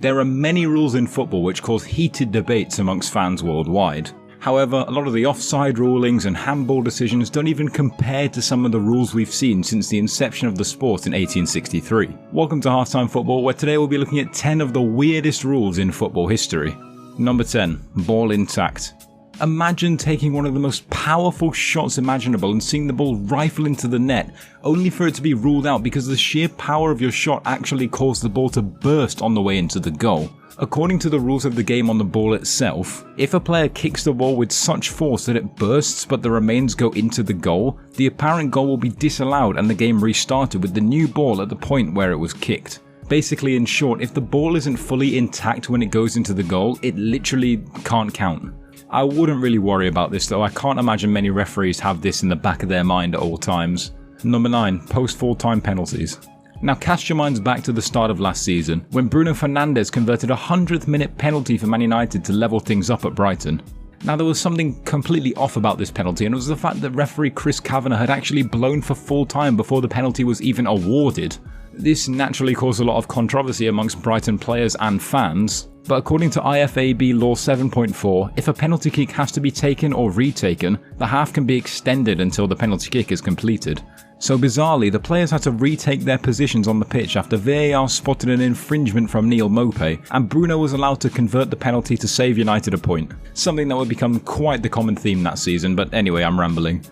There are many rules in football which cause heated debates amongst fans worldwide. However, a lot of the offside rulings and handball decisions don't even compare to some of the rules we've seen since the inception of the sport in 1863. Welcome to Halftime Football, where today we'll be looking at 10 of the weirdest rules in football history. Number 10. Ball in tact. Imagine taking one of the most powerful shots imaginable and seeing the ball rifle into the net, only for it to be ruled out because the sheer power of your shot actually caused the ball to burst on the way into the goal. According to the rules of the game on the ball itself, if a player kicks the ball with such force that it bursts but the remains go into the goal, the apparent goal will be disallowed and the game restarted with the new ball at the point where it was kicked. Basically, in short, if the ball isn't fully intact when it goes into the goal, it literally can't count. I wouldn't really worry about this though. I can't imagine many referees have this in the back of their mind at all times. Number 9. Post-full-time penalties. Now cast your minds back to the start of last season, when Bruno Fernandes converted a 100th minute penalty for Man United to level things up at Brighton. Now there was something completely off about this penalty, and it was the fact that referee Chris Kavanagh had actually blown for full time before the penalty was even awarded. This naturally caused a lot of controversy amongst Brighton players and fans, but according to IFAB Law 7.4, if a penalty kick has to be taken or retaken, the half can be extended until the penalty kick is completed. So bizarrely, the players had to retake their positions on the pitch after VAR spotted an infringement from Neal Maupay, and Bruno was allowed to convert the penalty to save United a point. Something that would become quite the common theme that season, but anyway, I'm rambling.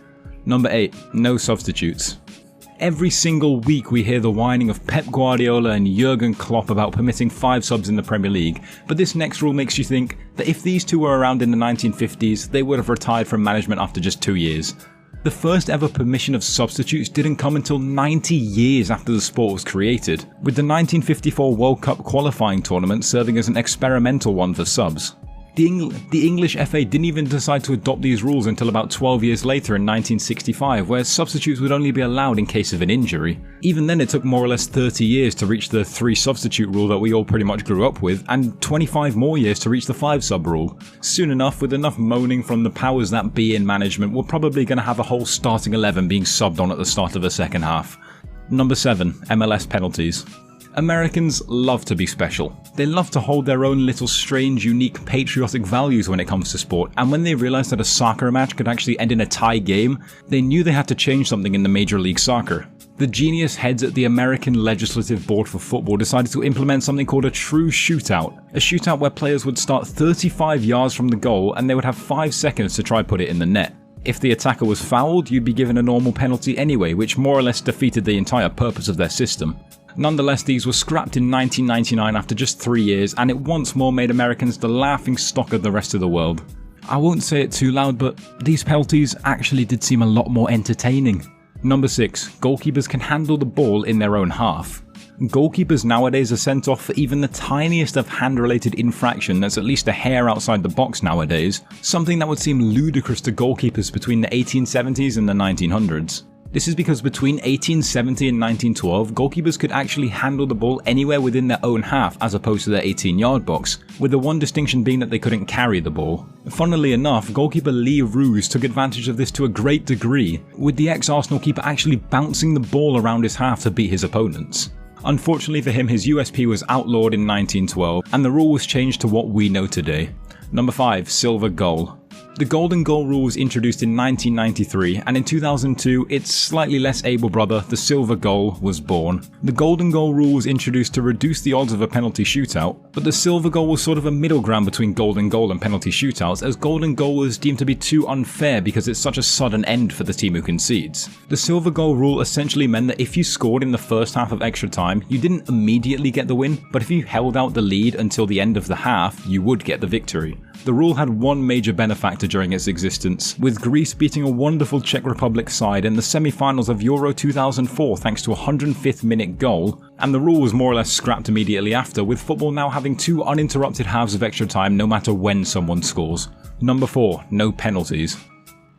Number 8. No substitutes. Every single week we hear the whining of Pep Guardiola and Jurgen Klopp about permitting 5 subs in the Premier League, but this next rule makes you think that if these two were around in the 1950s, they would have retired from management after just 2 years. The first ever permission of substitutes didn't come until 90 years after the sport was created, with the 1954 World Cup qualifying tournament serving as an experimental one for subs. The English FA didn't even decide to adopt these rules until about 12 years later in 1965, where substitutes would only be allowed in case of an injury. Even then it took more or less 30 years to reach the 3 substitute rule that we all pretty much grew up with, and 25 more years to reach the 5 sub rule. Soon enough, with enough moaning from the powers that be in management, we're probably going to have a whole starting 11 being subbed on at the start of the second half. Number 7. MLS Penalties. Americans love to be special. They love to hold their own little strange, unique, patriotic values when it comes to sport, and when they realized that a soccer match could actually end in a tie game, they knew they had to change something in the Major League Soccer. The genius heads at the American Legislative Board for Football decided to implement something called a true shootout. A shootout where players would start 35 yards from the goal and they would have 5 seconds to try put it in the net. If the attacker was fouled, you'd be given a normal penalty anyway, which more or less defeated the entire purpose of their system. Nonetheless, these were scrapped in 1999 after just 3 years, and it once more made Americans the laughing stock of the rest of the world. I won't say it too loud, but these penalties actually did seem a lot more entertaining. Number 6. Goalkeepers can handle the ball in their own half. Goalkeepers nowadays are sent off for even the tiniest of hand-related infraction that's at least a hair outside the box nowadays, something that would seem ludicrous to goalkeepers between the 1870s and the 1900s. This is because between 1870 and 1912, goalkeepers could actually handle the ball anywhere within their own half as opposed to their 18-yard box, with the one distinction being that they couldn't carry the ball. Funnily enough, goalkeeper Lee Roos took advantage of this to a great degree, with the ex-Arsenal keeper actually bouncing the ball around his half to beat his opponents. Unfortunately for him, his USP was outlawed in 1912, and the rule was changed to what we know today. Number 5. Silver goal. The golden goal rule was introduced in 1993, and in 2002, its slightly less able brother, the silver goal, was born. The golden goal rule was introduced to reduce the odds of a penalty shootout, but the silver goal was sort of a middle ground between golden goal and penalty shootouts, as golden goal was deemed to be too unfair because it's such a sudden end for the team who concedes. The silver goal rule essentially meant that if you scored in the first half of extra time, you didn't immediately get the win, but if you held out the lead until the end of the half, you would get the victory. The rule had one major benefactor during its existence, with Greece beating a wonderful Czech Republic side in the semi-finals of Euro 2004 thanks to a 105th minute goal, and the rule was more or less scrapped immediately after, with football now having 2 uninterrupted halves of extra time no matter when someone scores. Number 4. No penalties.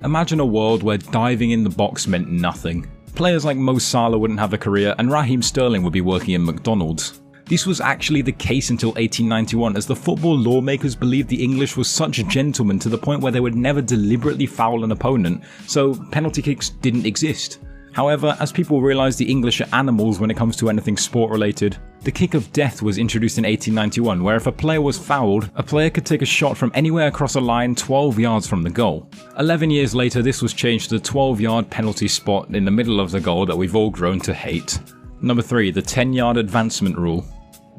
Imagine a world where diving in the box meant nothing. Players like Mo Salah wouldn't have a career, and Raheem Sterling would be working in McDonald's. This was actually the case until 1891, as the football lawmakers believed the English was such gentlemen to the point where they would never deliberately foul an opponent, so penalty kicks didn't exist. However, as people realised the English are animals when it comes to anything sport related, the kick of death was introduced in 1891, where if a player was fouled, a player could take a shot from anywhere across a line 12 yards from the goal. 11 years later, this was changed to the 12-yard penalty spot in the middle of the goal that we've all grown to hate. Number 3, the 10-yard advancement rule.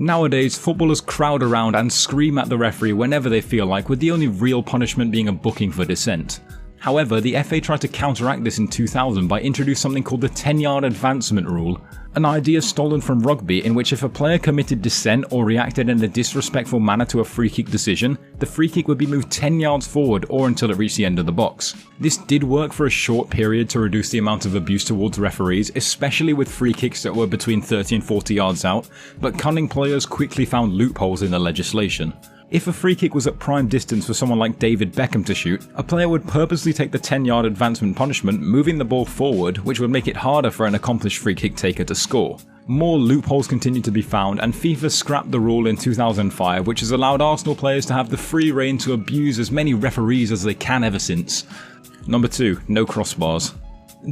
Nowadays, footballers crowd around and scream at the referee whenever they feel like, with the only real punishment being a booking for dissent. However, the FA tried to counteract this in 2000 by introducing something called the 10-yard advancement rule, an idea stolen from rugby in which if a player committed dissent or reacted in a disrespectful manner to a free kick decision, the free kick would be moved 10 yards forward or until it reached the end of the box. This did work for a short period to reduce the amount of abuse towards referees, especially with free kicks that were between 30 and 40 yards out, but cunning players quickly found loopholes in the legislation. If a free kick was at prime distance for someone like David Beckham to shoot, a player would purposely take the 10-yard advancement punishment, moving the ball forward, which would make it harder for an accomplished free kick taker to score. More loopholes continued to be found, and FIFA scrapped the rule in 2005, which has allowed Arsenal players to have the free rein to abuse as many referees as they can ever since. Number 2, no crossbars.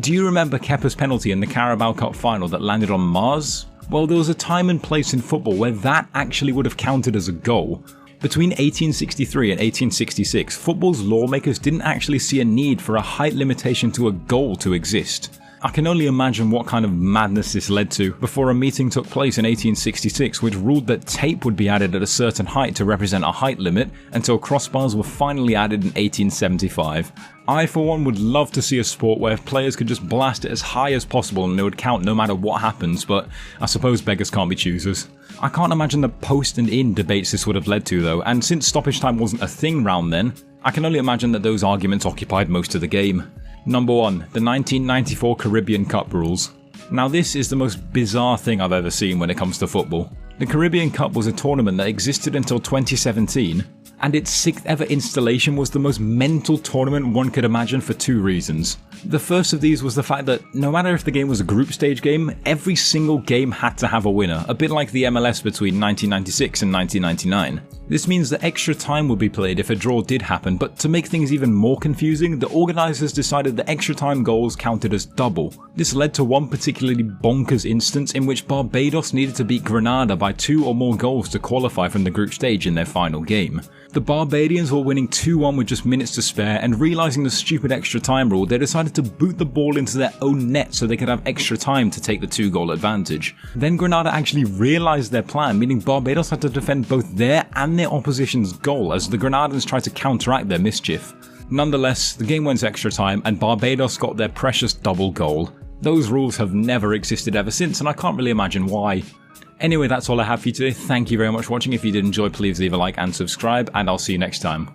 Do you remember Kepa's penalty in the Carabao Cup final that landed on Mars? Well, there was a time and place in football where that actually would have counted as a goal. Between 1863 and 1866, football's lawmakers didn't actually see a need for a height limitation to a goal to exist. I can only imagine what kind of madness this led to before a meeting took place in 1866 which ruled that tape would be added at a certain height to represent a height limit until crossbars were finally added in 1875. I for one would love to see a sport where players could just blast it as high as possible and it would count no matter what happens, but I suppose beggars can't be choosers. I can't imagine the post and in debates this would have led to though, and since stoppage time wasn't a thing round then, I can only imagine that those arguments occupied most of the game. Number 1, the 1994 Caribbean Cup rules. Now this is the most bizarre thing I've ever seen when it comes to football. The Caribbean Cup was a tournament that existed until 2017, and its 6th ever installation was the most mental tournament one could imagine for 2 reasons. The first of these was the fact that no matter if the game was a group stage game, every single game had to have a winner, a bit like the MLS between 1996 and 1999. This means that extra time would be played if a draw did happen, but to make things even more confusing, the organisers decided that extra time goals counted as double. This led to one particularly bonkers instance in which Barbados needed to beat Grenada by 2 or more goals to qualify from the group stage in their final game. The Barbadians were winning 2-1 with just minutes to spare, and realising the stupid extra time rule, they decided to boot the ball into their own net so they could have extra time to take the 2-goal advantage. Then Grenada actually realised their plan, meaning Barbados had to defend both their and their opposition's goal as the Grenadans tried to counteract their mischief. Nonetheless, the game went to extra time and Barbados got their precious double goal. Those rules have never existed ever since, and I can't really imagine why. Anyway, that's all I have for you today. Thank you very much for watching. If you did enjoy, please leave a like and subscribe, and I'll see you next time.